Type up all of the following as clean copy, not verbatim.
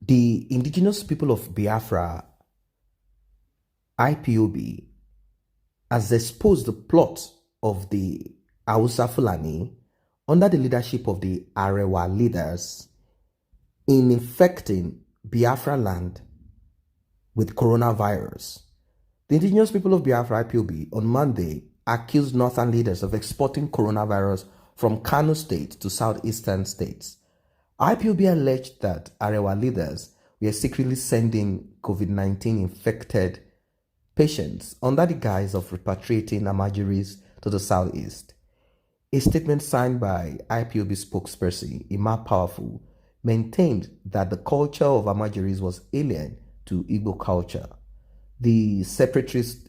The indigenous people of Biafra, IPOB, has exposed the plot of the Hausa Fulani under the leadership of the Arewa leaders in infecting Biafra land with coronavirus. The indigenous people of Biafra, IPOB, on Monday accused northern leaders of exporting coronavirus from Kano State to southeastern states. IPOB alleged that Arewa leaders were secretly sending COVID-19 infected patients under the guise of repatriating Amajiris to the southeast. A statement signed by IPOB spokesperson Ima Powerful maintained that the culture of Amajiris was alien to Igbo culture. The separatist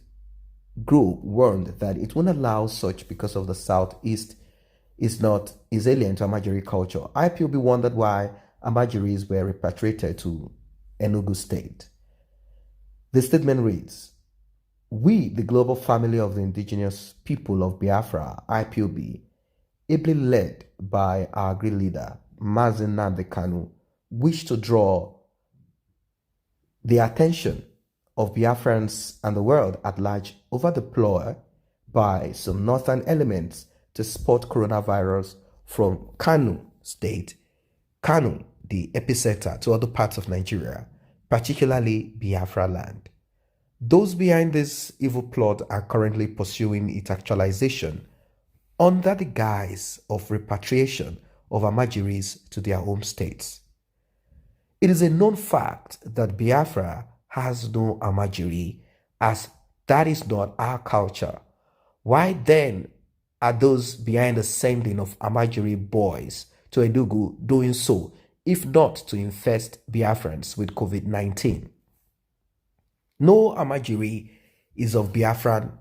group warned that it won't allow such because of the southeast is alien to Amajiri culture. IPOB wondered why Amajiris were repatriated to Enugu State. The statement reads, "We, the global family of the indigenous people of Biafra, IPOB, ably led by our great leader, Mazi Nnamdi Kanu, wish to draw the attention of Biafrans and the world at large over the ploy by some northern elements to export coronavirus from Kano State, Kano, the epicenter, to other parts of Nigeria, particularly Biafra land. Those behind this evil plot are currently pursuing its actualization under the guise of repatriation of Amajiris to their home states. It is a known fact that Biafra has no Amajiri, as that is not our culture. Why then are those behind the sending of Amajiri boys to Enugu doing so, if not to infest Biafrans with COVID-19? No Amajiri is of Biafra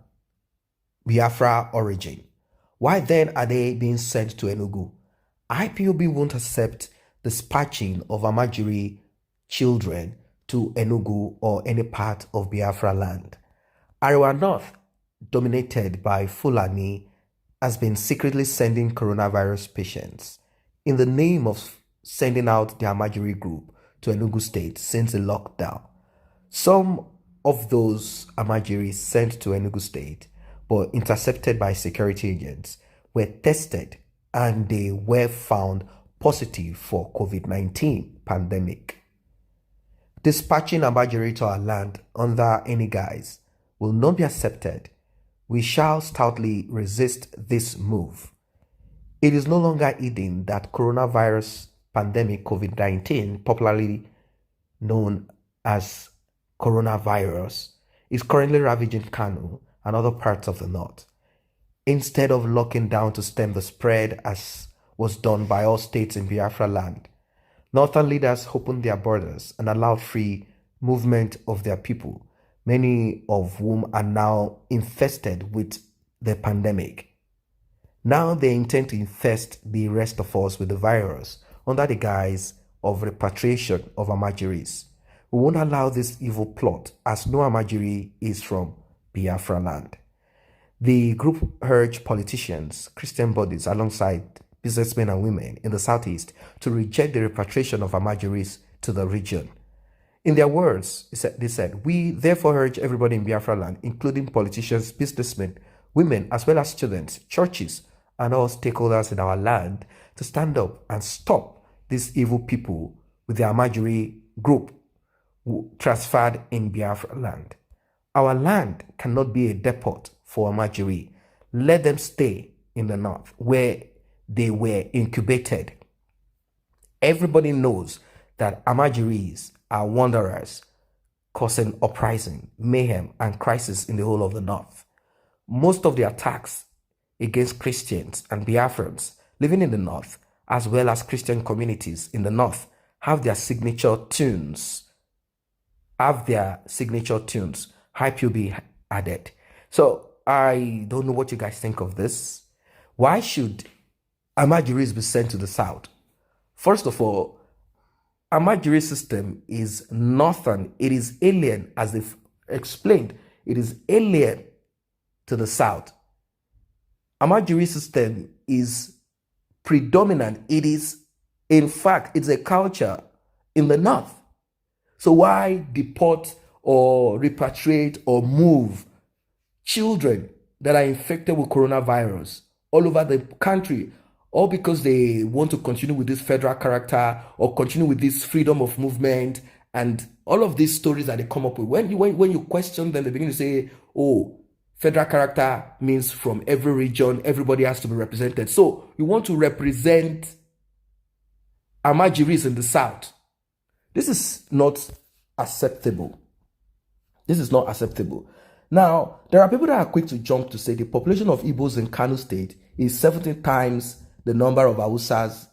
origin. Why then are they being sent to Enugu? IPOB won't accept dispatching of Amajiri children to Enugu or any part of Biafra land. Arewa North, dominated by Fulani, has been secretly sending coronavirus patients in the name of sending out the Amajiri group to Enugu State since the lockdown. Some of those Amajiri sent to Enugu State but intercepted by security agents were tested and they were found positive for COVID-19 pandemic. Dispatching Amajiri to our land under any guise will not be accepted. We shall stoutly resist this move. It is no longer hidden that coronavirus pandemic COVID-19, popularly known as coronavirus, is currently ravaging Kano and other parts of the north. Instead of locking down to stem the spread as was done by all states in Biafra land, northern leaders opened their borders and allowed free movement of their people, many of whom are now infested with the pandemic. Now they intend to infest the rest of us with the virus under the guise of repatriation of Amajiris. We won't allow this evil plot, as no Amajiri is from Biafra land. The group urged politicians, Christian bodies, alongside businessmen and women in the southeast to reject the repatriation of Amajiris to the region. In their words, they said, "We therefore urge everybody in Biafra land, including politicians, businessmen, women, as well as students, churches, and all stakeholders in our land, to stand up and stop these evil people with the Amajiri group transferred in Biafra land. Our land cannot be a depot for Amajiri. Let them stay in the north, where they were incubated. Everybody knows that Amajiris are wanderers, causing uprising, mayhem, and crisis in the whole of the north. Most of the attacks against Christians and Biafrans living in the north, as well as Christian communities in the north, have their signature tunes. IPOB added. So I don't know what you guys think of this. Why should Amajiris be sent to the south? First of all, Amajiri system is northern. It is alien, as they've explained. It is alien to the south. Amajiri system is predominant. It is, in fact, it's a culture in the north. So why deport or repatriate or move children that are infected with coronavirus all over the country, all because they want to continue with this federal character or continue with this freedom of movement and all of these stories that they come up with? When you question them, they begin to say, oh, federal character means from every region, everybody has to be represented. So you want to represent ALMAJ1R1S in the south. This is not acceptable. This is not acceptable. Now, there are people that are quick to jump to say the population of Igbos in Kano State is 17 times the number of Hausas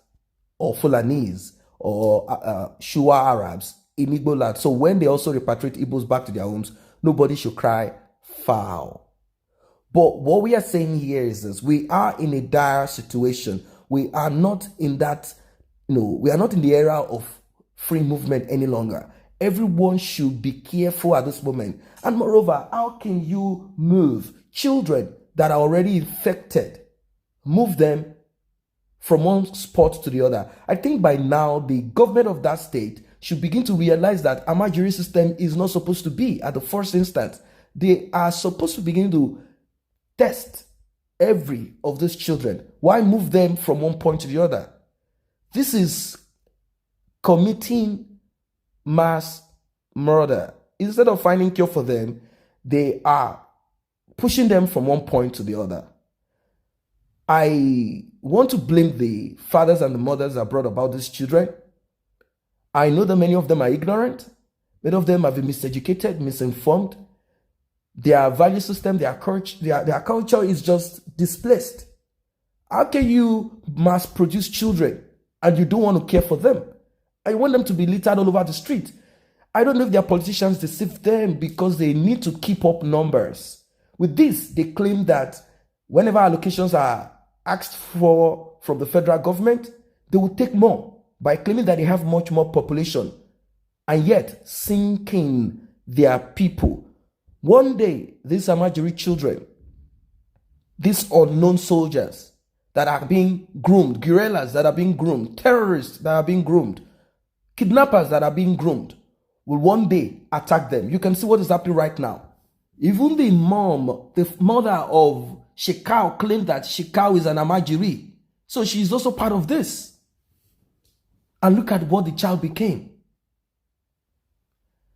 or Fulanese or Shua Arabs in Igbo land. So when they also repatriate Igbos back to their homes, nobody should cry foul. But what we are saying here is this: we are in a dire situation. We are not in that, we are not in the era of free movement any longer. Everyone should be careful at this moment. And moreover, how can you move children that are already infected, move them from one spot to the other? I think by now, the government of that state should begin to realize that ALMAJ1R1S system is not supposed to be at the first instance. They are supposed to begin to test every of these children. Why move them from one point to the other? This is committing mass murder. Instead of finding cure for them, they are pushing them from one point to the other. I want to blame the fathers and the mothers that brought about these children. I know that many of them are ignorant. Many of them have been miseducated, misinformed. Their value system, their culture is just displaced. How can you mass produce children and you don't want to care for them? I want them to be littered all over the street. I don't know if their politicians deceive them because they need to keep up numbers. With this, they claim that whenever allocations are asked for from the federal government, they will take more by claiming that they have much more population and yet sinking their people. One day, these ALMAJ1R1S children, these unknown soldiers that are being groomed, guerrillas that are being groomed, terrorists that are being groomed, kidnappers that are being groomed, will one day attack them. You can see what is happening right now. Even the mother of Shekau claimed that Shekau is an ALMAJ1R1S. So she is also part of this. And look at what the child became.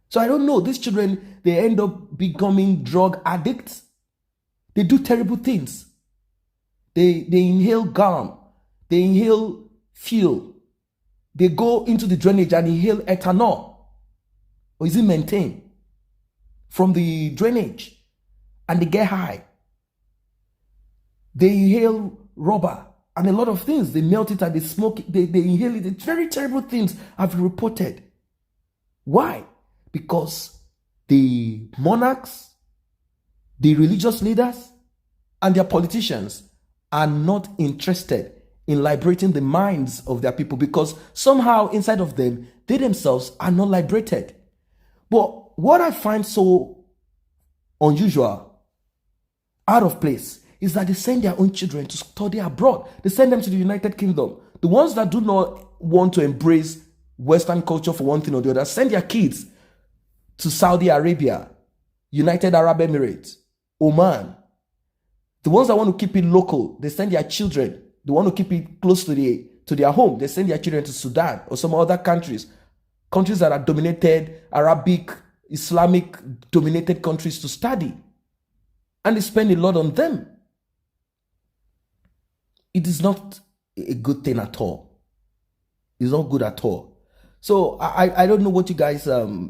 So I don't know, these children, they end up becoming drug addicts. They do terrible things. They inhale gum. They inhale fuel. They go into the drainage and inhale ethanol. Or is it maintained from the drainage? And they get high. They inhale rubber and a lot of things. They melt it and they smoke it. They inhale it. It's very terrible things have been reported. Why? Because the monarchs, the religious leaders, and their politicians are not interested in liberating the minds of their people, because somehow inside of them, they themselves are not liberated. But what I find so unusual, out of place, is that they send their own children to study abroad. They send them to the United Kingdom. The ones that do not want to embrace Western culture for one thing or the other, send their kids to Saudi Arabia, United Arab Emirates, Oman. The ones that want to keep it local, they send their children. They want to keep it close to their home. They send their children to Sudan or some other countries that are dominated, Arabic, Islamic dominated countries to study. And they spend a lot on them. It is not a good thing at all. It's not good at all. So I don't know what you guys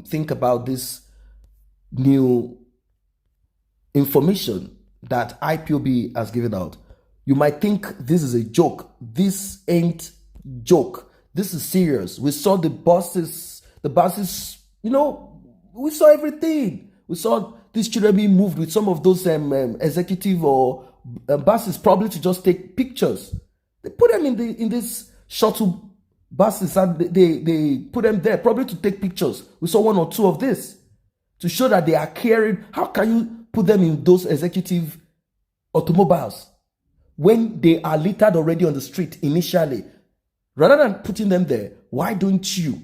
think about this new information that IPOB has given out. You might think this is a joke. This ain't joke. This is serious. We saw the buses, we saw everything. We saw these children being moved with some of those executive or buses, probably to just take pictures. They put them in this shuttle buses and they put them there probably to take pictures. We saw one or two of this to show that they are caring. How can you put them in those executive automobiles when they are littered already on the street initially? Rather than putting them there, why don't you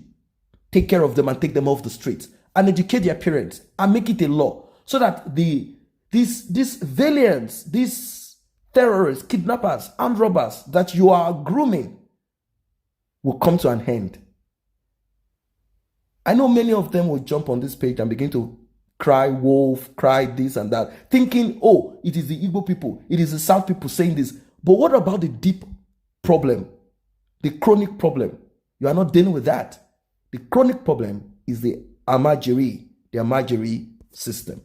take care of them and take them off the streets, and educate their parents and make it a law so that these valiants, these terrorists, kidnappers, armed robbers that you are grooming will come to an end. I know many of them will jump on this page and begin to cry wolf, cry this and that, thinking, oh, it is the Igbo people, it is the South people saying this. But what about the deep problem, the chronic problem? You are not dealing with that. The chronic problem is the ALMAJ1R1S system.